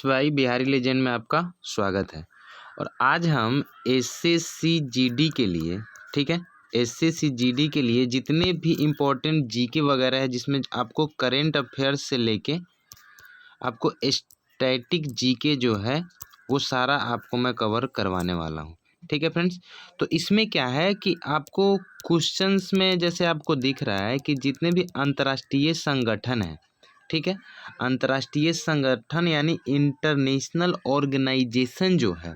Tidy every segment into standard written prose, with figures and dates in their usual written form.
नमस्ते भाई, बिहारी लेजेंड में आपका स्वागत है। और आज हम एसएससी जीडी के लिए, ठीक है, एसएससी जीडी के लिए जितने भी इम्पोर्टेंट जीके वगैरह है, जिसमें आपको करेंट अफेयर्स से लेके आपको स्टैटिक जीके जो है वो सारा आपको मैं कवर करवाने वाला हूँ। ठीक है फ्रेंड्स, तो इसमें क्या है कि आपको क्वेश्चंस में जैसे आपको दिख रहा है कि जितने भी अंतर्राष्ट्रीय संगठन हैं, ठीक है, अंतर्राष्ट्रीय संगठन यानी इंटरनेशनल ऑर्गेनाइजेशन जो है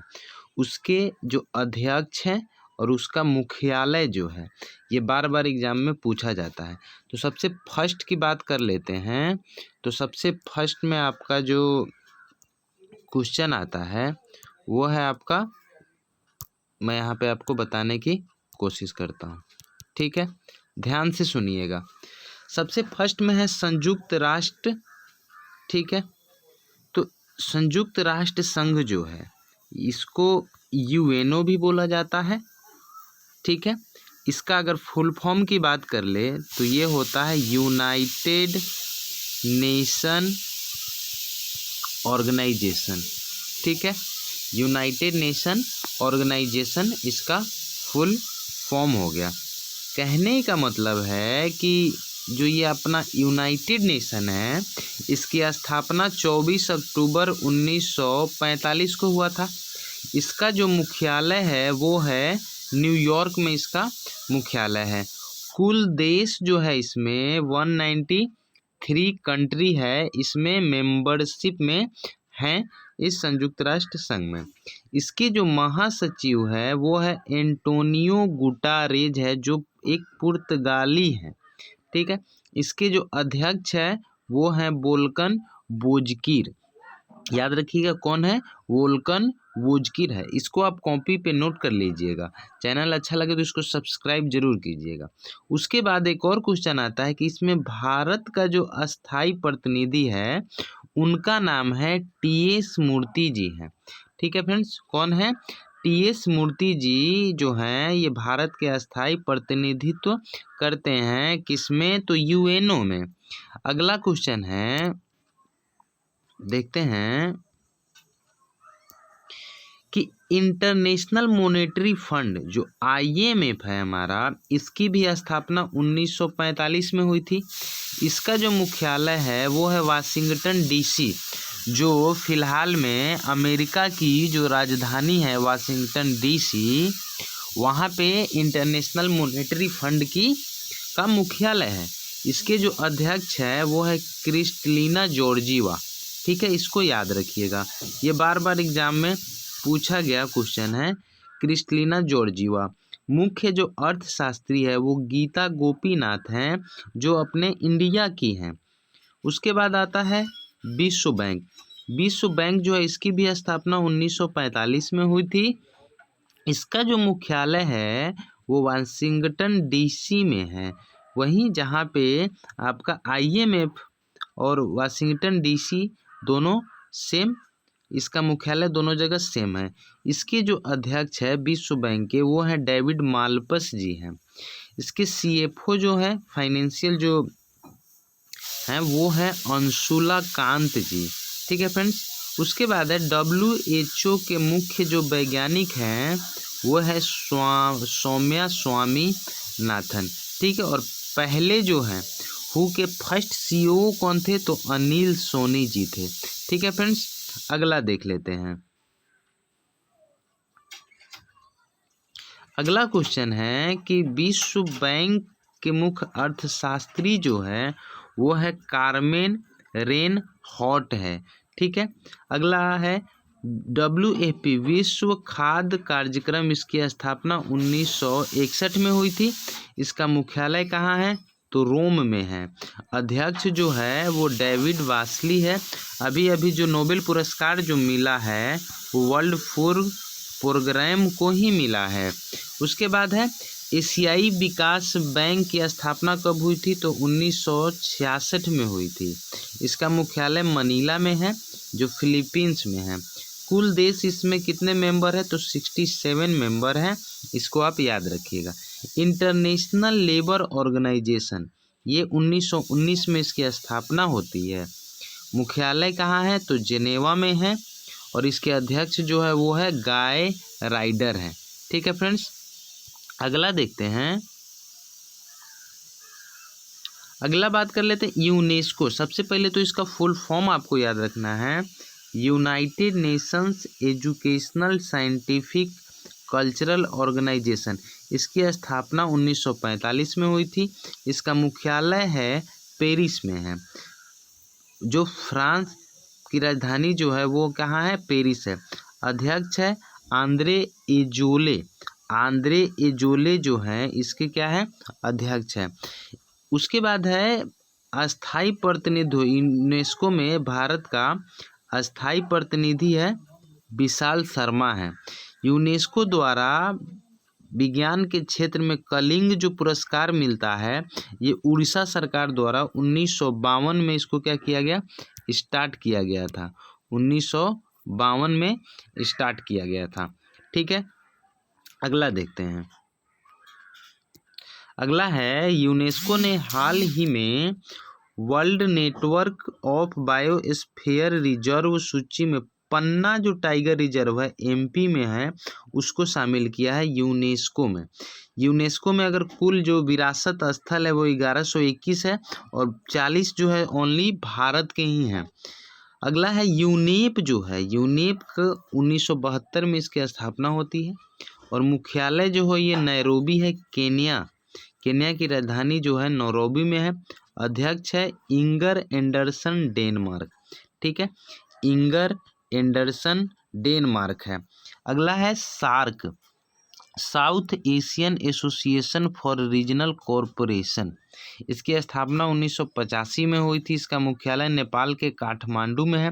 उसके जो अध्यक्ष हैं और उसका मुख्यालय जो है, ये बार बार एग्जाम में पूछा जाता है। तो सबसे फर्स्ट की बात कर लेते हैं। तो सबसे फर्स्ट में आपका जो क्वेश्चन आता है वो है आपका, मैं यहाँ पे आपको बताने की कोशिश करता हूँ, ठीक है, ध्यान से सुनिएगा। सबसे फर्स्ट में है संयुक्त राष्ट्र, ठीक है। तो संयुक्त राष्ट्र संघ जो है इसको यूएनओ भी बोला जाता है, ठीक है। इसका अगर फुल फॉर्म की बात कर ले तो ये होता है यूनाइटेड नेशन ऑर्गेनाइजेशन, ठीक है, यूनाइटेड नेशन ऑर्गेनाइजेशन इसका फुल फॉर्म हो गया। कहने का मतलब है कि जो ये अपना यूनाइटेड नेशन है इसकी स्थापना 24 अक्टूबर 1945 को हुआ था। इसका जो मुख्यालय है वो है न्यूयॉर्क में, इसका मुख्यालय है। कुल देश जो है इसमें 193 कंट्री है, इसमें मेंबरशिप में हैं इस संयुक्त राष्ट्र संघ में। इसके जो महासचिव है वो है एंटोनियो गुटारेज है, जो एक पुर्तगाली है, ठीक है। इसके जो अध्यक्ष है वो है वोल्कन बोजकीर, याद रखिएगा कौन है, वोल्कन बोजकीर है। इसको आप कॉपी पे नोट कर लीजिएगा। चैनल अच्छा लगे तो इसको सब्सक्राइब जरूर कीजिएगा। उसके बाद एक और क्वेश्चन आता है कि इसमें भारत का जो अस्थाई प्रतिनिधि है उनका नाम है टीएस मूर्ति जी हैं, ठीक है फ्रेंड्स। कौन है? टीएस मूर्ति जी जो हैं ये भारत के अस्थाई प्रतिनिधित्व करते हैं, किसमें? तो यूएनओ में। अगला क्वेश्चन है, देखते हैं कि इंटरनेशनल मॉनेटरी फंड जो आईएमएफ है हमारा, इसकी भी स्थापना 1945 में हुई थी। इसका जो मुख्यालय है वो है वाशिंगटन डीसी, जो फिलहाल में अमेरिका की जो राजधानी है वाशिंगटन डीसी, वहाँ पे इंटरनेशनल मॉनेटरी फंड का मुख्यालय है। इसके जो अध्यक्ष है वो है क्रिस्टलिना जॉर्जीवा, ठीक है, इसको याद रखिएगा, ये बार बार एग्जाम में पूछा गया क्वेश्चन है, क्रिस्टलिना जॉर्जीवा। मुख्य जो अर्थशास्त्री है वो गीता गोपीनाथ हैं, जो अपने इंडिया की हैं। उसके बाद आता है विश्व बैंक। विश्व बैंक जो है इसकी भी स्थापना 1945 में हुई थी। इसका जो मुख्यालय है वो वाशिंगटन डीसी में है, वहीं जहाँ पे आपका आईएमएफ और वाशिंगटन डीसी दोनों सेम, इसका मुख्यालय दोनों जगह सेम है। इसके जो अध्यक्ष है विश्व बैंक के वो हैं डेविड माल्पस जी हैं। इसके सीएफओ जो है फाइनेंशियल जो हैं वो है अंशुला कांत जी, ठीक है फ्रेंड्स। उसके बाद है WHO के मुख्य जो वैज्ञानिक हैं वो है सौम्या स्वामीनाथन, ठीक है। और पहले जो हैं हु के फर्स्ट CEO कौन थे? तो अनिल सोनी जी थे, ठीक है फ्रेंड्स। अगला देख लेते हैं। अगला क्वेश्चन है कि विश्व बैंक के मुख्य अर्थशास्त्री जो है वो है कार्मेन रेन हॉट है, ठीक है। अगला है WFP विश्व खाद्य कार्यक्रम, इसकी स्थापना 1961 में हुई थी। इसका मुख्यालय कहाँ है? तो रोम में है। अध्यक्ष जो है वो डेविड वासली है। अभी अभी जो नोबेल पुरस्कार जो मिला है वो वर्ल्ड फूड प्रोग्राम को ही मिला है। उसके बाद है एशियाई विकास बैंक की स्थापना कब हुई थी? तो 1966 में हुई थी। इसका मुख्यालय मनीला में है, जो फिलीपींस में है। कुल देश इसमें कितने मेंबर है? तो 67 मेंबर हैं, इसको आप याद रखिएगा। इंटरनेशनल लेबर ऑर्गेनाइजेशन, ये 1919 में इसकी स्थापना होती है। मुख्यालय कहाँ है? तो जेनेवा में है और इसके अध्यक्ष जो है वो है गाय राइडर है। ठीक है फ्रेंड्स, अगला देखते हैं। अगला बात कर लेते हैं यूनेस्को। सबसे पहले तो इसका फुल फॉर्म आपको याद रखना है, United Nations Educational Scientific Cultural Organization. इसकी स्थापना 1945 में हुई थी। इसका मुख्यालय है पेरिस में है। जो फ्रांस की राजधानी जो है वो कहाँ है? पेरिस है। अध्यक्ष है आंद्रे एजोले। आंद्रे एजोले जो है इसके क्या है? अध्यक्ष है। उसके बाद है अस्थाई प्रतिनिधि। यूनेस्को में भारत का अस्थाई प्रतिनिधि है विशाल शर्मा है। यूनेस्को द्वारा विज्ञान के क्षेत्र में कलिंग जो पुरस्कार मिलता है, ये उड़ीसा सरकार द्वारा 1952 में इसको क्या किया गया? स्टार्ट किया गया था। 1952 में स्टार्ट किया गया था। ठीक है, अगला देखते हैं। अगला है यूनेस्को ने हाल ही में world network of biosphere reserve सूची में पन्ना जो टाइगर रिजर्व है एमपी में है उसको शामिल किया है यूनेस्को में। यूनेस्को में अगर कुल जो विरासत स्थल है वो 1121 है और 40 जो है ओनली भारत के ही हैं। अगला है यूनेप जो है, यूनेप 1972 में इसकी स्थापना होती है और मुख्यालय जो है ये नैरोबी है, केन्या। केन्या की राजधानी जो है नैरोबी में है। अध्यक्ष है इंगर एंडरसन डेनमार्क। ठीक है, इंगर एंडरसन डेनमार्क है। अगला है SAARC, South Asian Association for Regional Corporation. इसकी स्थापना 1985 में हुई थी। इसका मुख्यालय नेपाल के काठमांडू में है।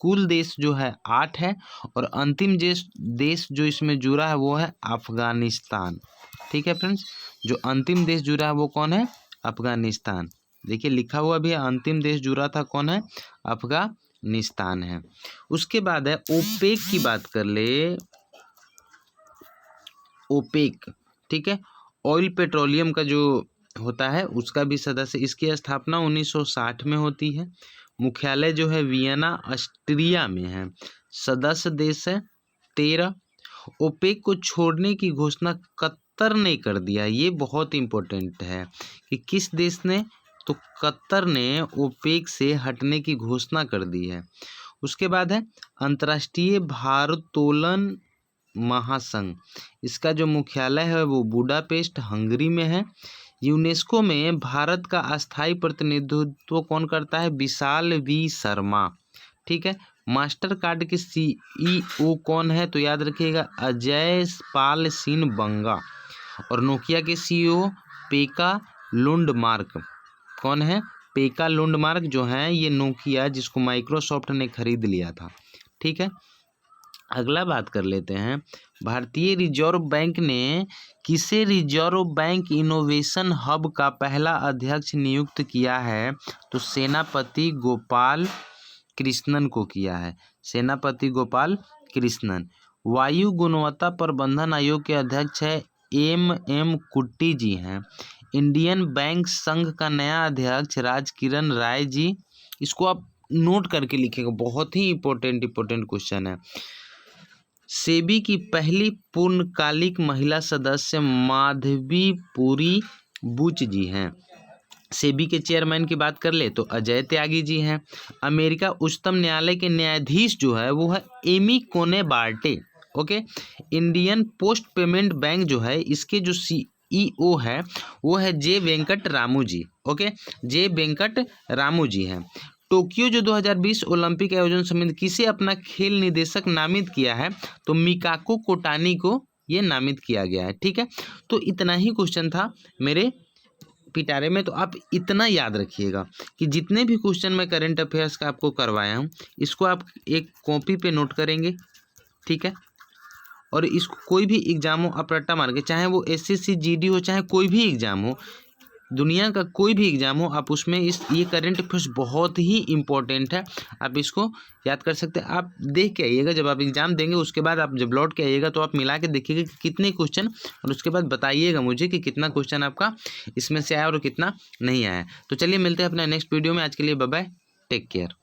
कुल देश जो है 8 है और अंतिम देश जो इसमें जुड़ा है वो है अफगानिस्तान। ठीक है फ्रेंड्स, जो अंतिम देश जुड़ा है वो कौन है? अफगानिस्तान। देखिए लिखा हुआ भी है, अंतिम देश जुड़ा था कौन है? अफगानिस्तान है। उसके बाद है ओपेक की बात कर ले, ओपेक। ठीक है, ऑयल पेट्रोलियम का जो होता है उसका भी सदस्य। इसकी स्थापना 1960 में होती है। मुख्यालय जो है वियना ऑस्ट्रिया में है। सदस्य देश है 13। ओपेक को छोड़ने की घोषणा कतर ने कर दिया। ये बहुत इम्पोर्टेंट है कि किस देश ने? तो कतर ने ओपेक से हटने की घोषणा कर दी है। उसके बाद है अंतर्राष्ट्रीय भारोत्तोलन महासंघ। इसका जो मुख्यालय है वो बुडापेस्ट हंगरी में है। यूनेस्को में भारत का अस्थायी प्रतिनिधित्व कौन करता है? विशाल वी शर्मा। ठीक है, मास्टर कार्ड के सीईओ कौन है? तो याद रखिएगा अजय पाल सिंह बंगा। और नोकिया के सीईओ पेका लुंडमार्क। कौन है? पेका लुंडमार्क जो है ये नोकिया जिसको माइक्रोसॉफ्ट ने खरीद लिया था। ठीक है, अगला बात कर लेते हैं। भारतीय रिजर्व बैंक ने किसे रिजर्व बैंक इनोवेशन हब का पहला अध्यक्ष नियुक्त किया है? तो सेनापति गोपाल कृष्णन को किया है। सेनापति गोपाल कृष्णन। वायु गुणवत्ता प्रबंधन आयोग के अध्यक्ष है एम कुट्टी जी हैं। इंडियन बैंक संघ का नया अध्यक्ष राजकिरण राय जी। इसको आप नोट करके लिखिएगा, बहुत ही इंपॉर्टेंट क्वेश्चन है। सेबी की पहली पूर्णकालिक महिला सदस्य माधवीपुरी बुच जी हैं। सेबी के चेयरमैन की बात कर ले तो अजय त्यागी जी हैं। अमेरिका उच्चतम न्यायालय के न्यायाधीश जो है वो है Amy Coney Barrett. Okay, Indian post payment bank जो है इसके जो सीईओ है वो है J Venkat Ramu ji. Okay, J Venkat Ramu ji हैं। टोक्यो जो 2020 ओलंपिक आयोजन समिति किसे अपना खेल निदेशक नामित किया है? तो मिकाको कोटानी को ये नामित किया गया है। ठीक है, तो इतना ही क्वेश्चन था मेरे पिटारे में। तो आप इतना याद रखिएगा कि जितने भी क्वेश्चन मैं करंट अफेयर्स का आपको करवाया हूँ इसको आप एक कॉपी पे नोट करेंगे। ठीक है, और इसको कोई भी एग्जाम हो आप रट्टा मार के, चाहे वो एसएससी जीडी हो चाहे कोई भी एग्जाम हो, दुनिया का कोई भी एग्जाम हो, आप उसमें ये करंट अफेयर्स बहुत ही इम्पोर्टेंट है। आप इसको याद कर सकते हैं। आप देख के आइएगा, जब आप एग्जाम देंगे उसके बाद आप जब लौट के आइएगा तो आप मिला के देखिएगा कि कितने क्वेश्चन, और उसके बाद बताइएगा मुझे कि कितना क्वेश्चन आपका इसमें से आया और कितना नहीं आया। तो चलिए मिलते हैं अपने नेक्स्ट वीडियो में। आज के लिए बाय बाय, टेक केयर।